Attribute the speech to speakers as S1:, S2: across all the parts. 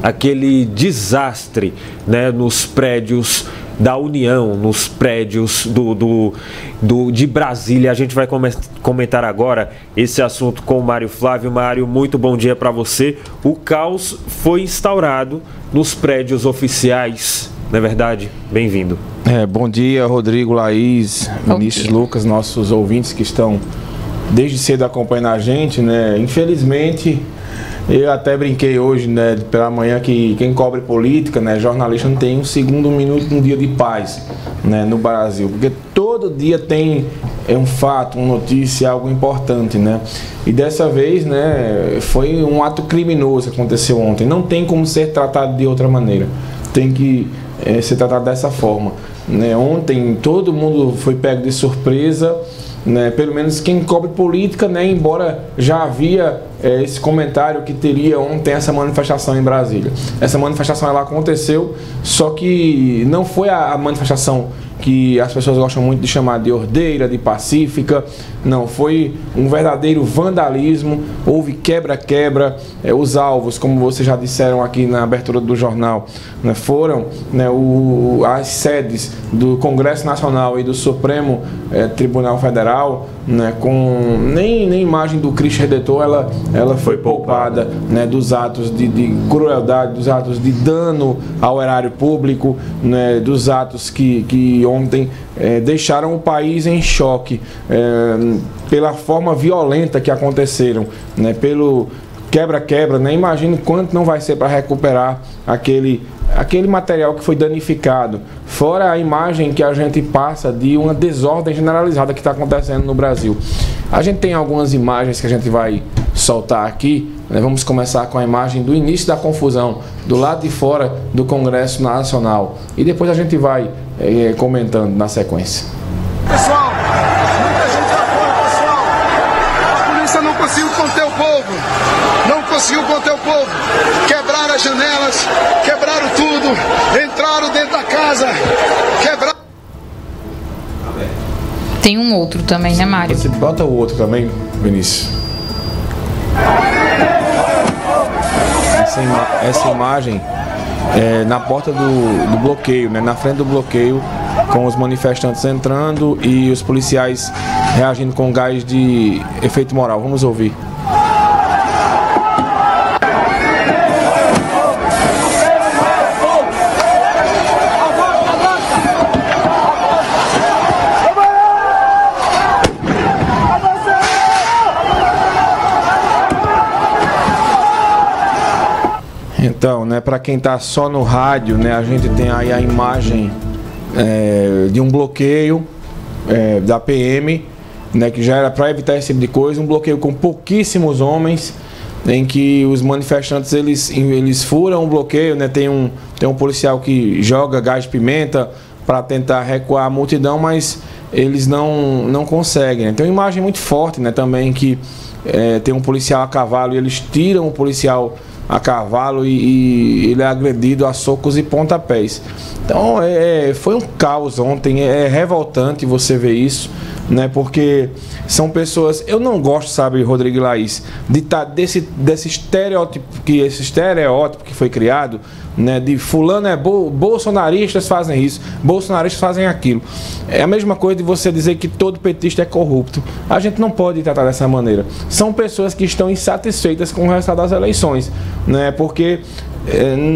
S1: aquele desastre, né, nos prédios da União, nos prédios de Brasília. A gente vai comentar agora esse assunto com o Mário Flávio. Mário, muito bom dia para você. O caos foi instaurado nos prédios oficiais, não é verdade? Bem-vindo.
S2: Bom dia, Rodrigo, Laís, Vinícius, Lucas, nossos ouvintes que estão desde cedo acompanhando a gente, né? Infelizmente, eu até brinquei hoje, né, pela manhã, que quem cobre política, né, jornalista, não tem um segundo, um minuto, um dia de paz, né, no Brasil, porque todo dia tem um fato, uma notícia, algo importante, né, e dessa vez, né, foi um ato criminoso que aconteceu ontem. Não tem como ser tratado de outra maneira, tem que ser tratado dessa forma, né. Ontem todo mundo foi pego de surpresa, né, pelo menos quem cobre política, né, embora já havia esse comentário que teria ontem essa manifestação em Brasília. Essa manifestação ela aconteceu, só que não foi a manifestação que as pessoas gostam muito de chamar de ordeira, de pacífica. Não, foi um verdadeiro vandalismo. Houve quebra-quebra. Os alvos, como vocês já disseram aqui na abertura do jornal, né, foram, né, as sedes do Congresso Nacional e do Supremo Tribunal Federal, né, com nem imagem do Cristo Redentor ela foi poupada, né, dos atos de crueldade, dos atos de dano ao erário público, né, dos atos que ontem deixaram o país em choque pela forma violenta que aconteceram, né, pelo quebra-quebra, né? Imagine quanto não vai ser para recuperar aquele material que foi danificado, fora a imagem que a gente passa de uma desordem generalizada que está acontecendo no Brasil. A gente tem algumas imagens que a gente vai soltar aqui, né? Vamos começar com a imagem do início da confusão, do lado de fora do Congresso Nacional, e depois a gente vai comentando na sequência.
S3: Pessoal, muita gente lá fora, pessoal. A polícia não conseguiu conter o povo. Não conseguiu conter o povo. Quebraram as janelas, quebraram tudo, entraram dentro da casa, quebraram.
S4: Tem um outro também, né, Mário?
S2: Você bota o outro também, Vinícius. Essa imagem na porta do bloqueio, né, na frente do bloqueio, com os manifestantes entrando e os policiais reagindo com gás de efeito moral. Vamos ouvir. Então, né, para quem está só no rádio, né, a gente tem aí a imagem de um bloqueio da PM, né, que já era para evitar esse tipo de coisa, um bloqueio com pouquíssimos homens, em que os manifestantes eles furam o bloqueio, né, tem um policial que joga gás de pimenta para tentar recuar a multidão, mas eles não conseguem, né. Tem uma imagem muito forte, né, também, que tem um policial a cavalo e eles tiram o policial a cavalo e ele é agredido a socos e pontapés. Então foi um caos ontem, é revoltante você ver isso, né? Porque são pessoas, eu não gosto, sabe, Rodrigo e Laís, de desse estereótipo que foi criado, né, de fulano bolsonaristas fazem isso, bolsonaristas fazem aquilo. É a mesma coisa de você dizer que todo petista é corrupto. A gente não pode tratar dessa maneira. São pessoas que estão insatisfeitas com o resultado das eleições, né? Porque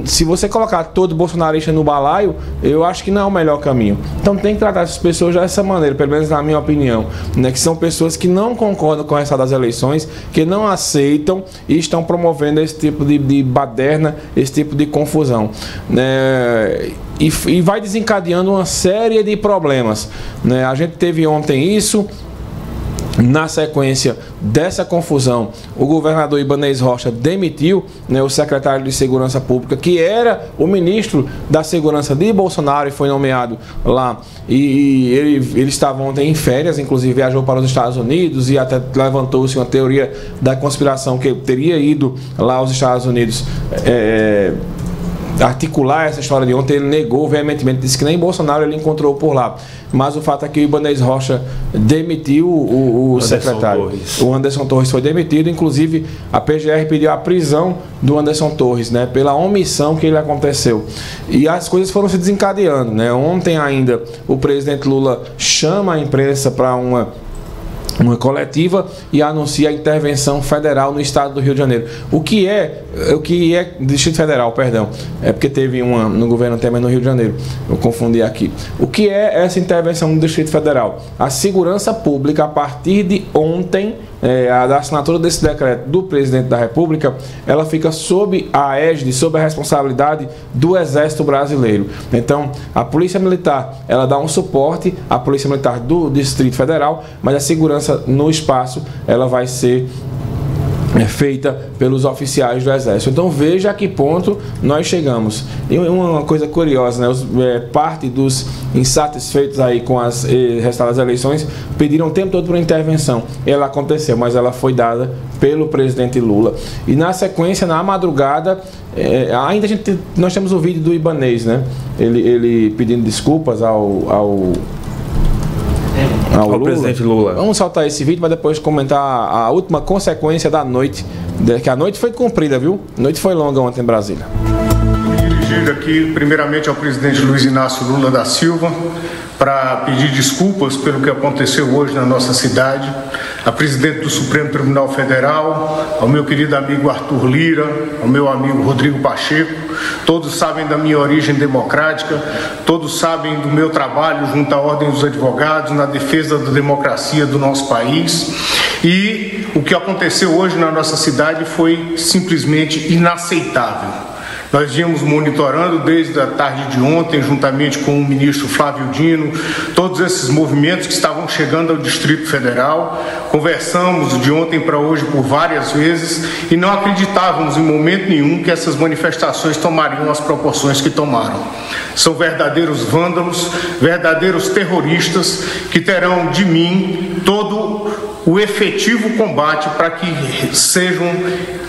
S2: se você colocar todo bolsonarista no balaio, eu acho que não é o melhor caminho. Então tem que tratar essas pessoas dessa maneira, pelo menos na minha opinião, né? Que são pessoas que não concordam com o resultado das eleições, que não aceitam e estão promovendo esse tipo de baderna, esse tipo de confusão, né? E vai desencadeando uma série de problemas, né? A gente teve ontem isso. Na sequência dessa confusão, o governador Ibanez Rocha demitiu, né, o secretário de Segurança Pública, que era o ministro da Segurança de Bolsonaro e foi nomeado lá. E ele estava ontem em férias, inclusive viajou para os Estados Unidos e até levantou-se uma teoria da conspiração que ele teria ido lá aos Estados Unidos articular essa história de ontem, ele negou veementemente, disse que nem Bolsonaro ele encontrou por lá. Mas o fato é que o Ibanez Rocha demitiu o secretário. O Anderson Torres foi demitido, inclusive a PGR pediu a prisão do Anderson Torres, né, pela omissão que ele aconteceu. E as coisas foram se desencadeando, né? Ontem ainda o presidente Lula chama a imprensa para uma coletiva e anuncia a intervenção federal no estado do Rio de Janeiro. O que é Distrito Federal, perdão, é porque teve uma no governo Temer no Rio de Janeiro, eu confundi aqui. O que é essa intervenção no Distrito Federal? A segurança pública, a partir de ontem, da assinatura desse decreto do presidente da República, ela fica sob a égide, sob a responsabilidade do Exército Brasileiro. Então, a Polícia Militar, ela dá um suporte à Polícia Militar do Distrito Federal, mas a segurança no espaço, ela vai ser feita pelos oficiais do Exército. Então veja a que ponto nós chegamos. E uma coisa curiosa, né? Parte dos insatisfeitos aí com as restadas eleições pediram o tempo todo por intervenção. Ela aconteceu, mas ela foi dada pelo presidente Lula. E na sequência, na madrugada, ainda nós temos o vídeo do Ibanez, né? Ele pedindo desculpas ao
S1: presidente Lula.
S2: Vamos soltar esse vídeo para depois comentar a última consequência da noite, que a noite foi cumprida, viu? A noite foi longa ontem em Brasília.
S5: Dirigir aqui primeiramente ao presidente Luiz Inácio Lula da Silva para pedir desculpas pelo que aconteceu hoje na nossa cidade, a presidente do Supremo Tribunal Federal, ao meu querido amigo Arthur Lira, ao meu amigo Rodrigo Pacheco. Todos sabem da minha origem democrática, todos sabem do meu trabalho junto à Ordem dos Advogados na defesa da democracia do nosso país. E o que aconteceu hoje na nossa cidade foi simplesmente inaceitável. Nós vínhamos monitorando desde a tarde de ontem, juntamente com o ministro Flávio Dino, todos esses movimentos que estavam chegando ao Distrito Federal. Conversamos de ontem para hoje por várias vezes e não acreditávamos em momento nenhum que essas manifestações tomariam as proporções que tomaram. São verdadeiros vândalos, verdadeiros terroristas que terão de mim todo o efetivo combate para que sejam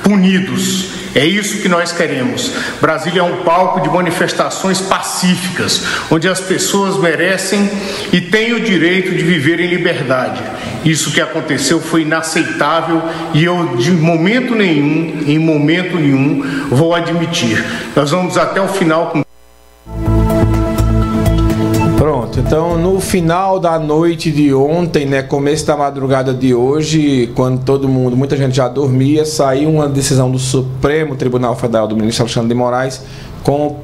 S5: punidos. É isso que nós queremos. Brasília é um palco de manifestações pacíficas, onde as pessoas merecem e têm o direito de viver em liberdade. Isso que aconteceu foi inaceitável e eu, em momento nenhum, vou admitir. Nós vamos até o final com...
S2: Pronto, então no final da noite de ontem, né, começo da madrugada de hoje, quando muita gente já dormia, saiu uma decisão do Supremo Tribunal Federal do ministro Alexandre de Moraes com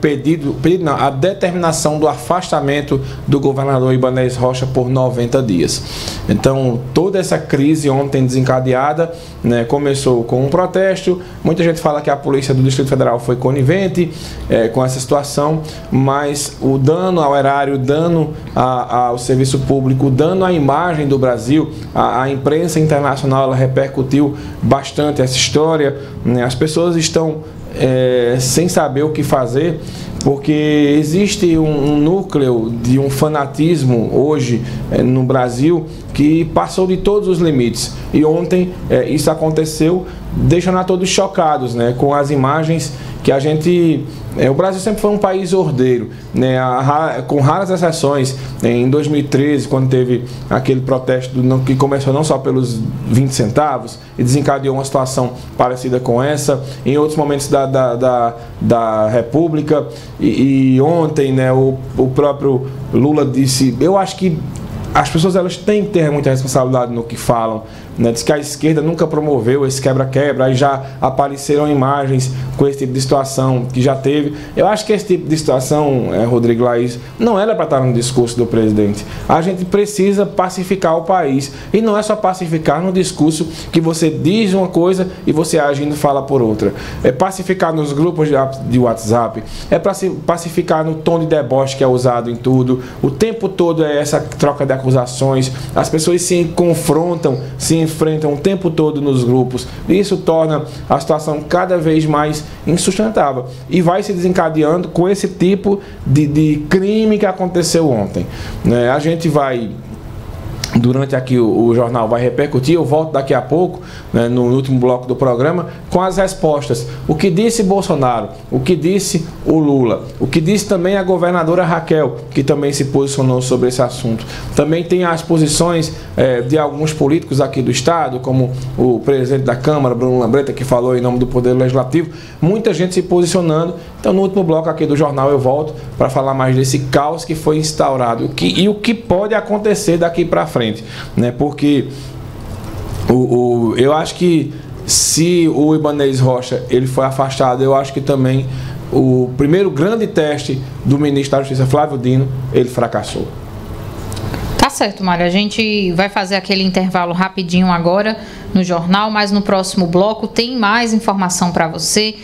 S2: a determinação do afastamento do governador Ibanez Rocha por 90 dias. Então, toda essa crise ontem desencadeada, né, começou com um protesto. Muita gente fala que a polícia do Distrito Federal foi conivente com essa situação, mas o dano ao erário, o dano ao serviço público, o dano à imagem do Brasil, a imprensa internacional, ela repercutiu bastante essa história, né? As pessoas estão sem saber o que fazer, porque existe um núcleo de um fanatismo hoje no Brasil que passou de todos os limites. E ontem isso aconteceu, deixando a todos chocados, né, com as imagens que a gente... o Brasil sempre foi um país ordeiro, né, com raras exceções. Em 2013, quando teve aquele protesto que começou não só pelos 20 centavos e desencadeou uma situação parecida com essa, em outros momentos da República, e ontem, né, o próprio Lula disse... Eu acho que as pessoas elas têm que ter muita responsabilidade no que falam, né? Diz que a esquerda nunca promoveu esse quebra-quebra, aí já apareceram imagens com esse tipo de situação que já teve. Eu acho que esse tipo de situação, Rodrigo, Laís, não era para estar no discurso do presidente. A gente precisa pacificar o país, e não é só pacificar no discurso que você diz uma coisa e você agindo fala por outra. É pacificar nos grupos de WhatsApp, é para pacificar no tom de deboche que é usado em tudo. O tempo todo é essa troca de acusações, as pessoas se confrontam, se enfrentam o tempo todo nos grupos, e isso torna a situação cada vez mais insustentável e vai se desencadeando com esse tipo de crime que aconteceu ontem, né? A gente vai durante aqui o jornal vai repercutir. Eu volto daqui a pouco, né, no último bloco do programa, com as respostas. O que disse Bolsonaro, o que disse o Lula, o que disse também a governadora Raquel, que também se posicionou sobre esse assunto. Também tem as posições de alguns políticos aqui do estado, como o presidente da Câmara, Bruno Lambreta, que falou em nome do Poder Legislativo. Muita gente se posicionando. Então, no último bloco aqui do jornal, eu volto para falar mais desse caos que foi instaurado e o que pode acontecer daqui para frente, né? Porque eu acho que se o Ibanez Rocha ele foi afastado, eu acho que também o primeiro grande teste do ministro da Justiça, Flávio Dino, ele fracassou.
S4: Tá certo, Mário. A gente vai fazer aquele intervalo rapidinho agora no jornal, mas no próximo bloco tem mais informação para você.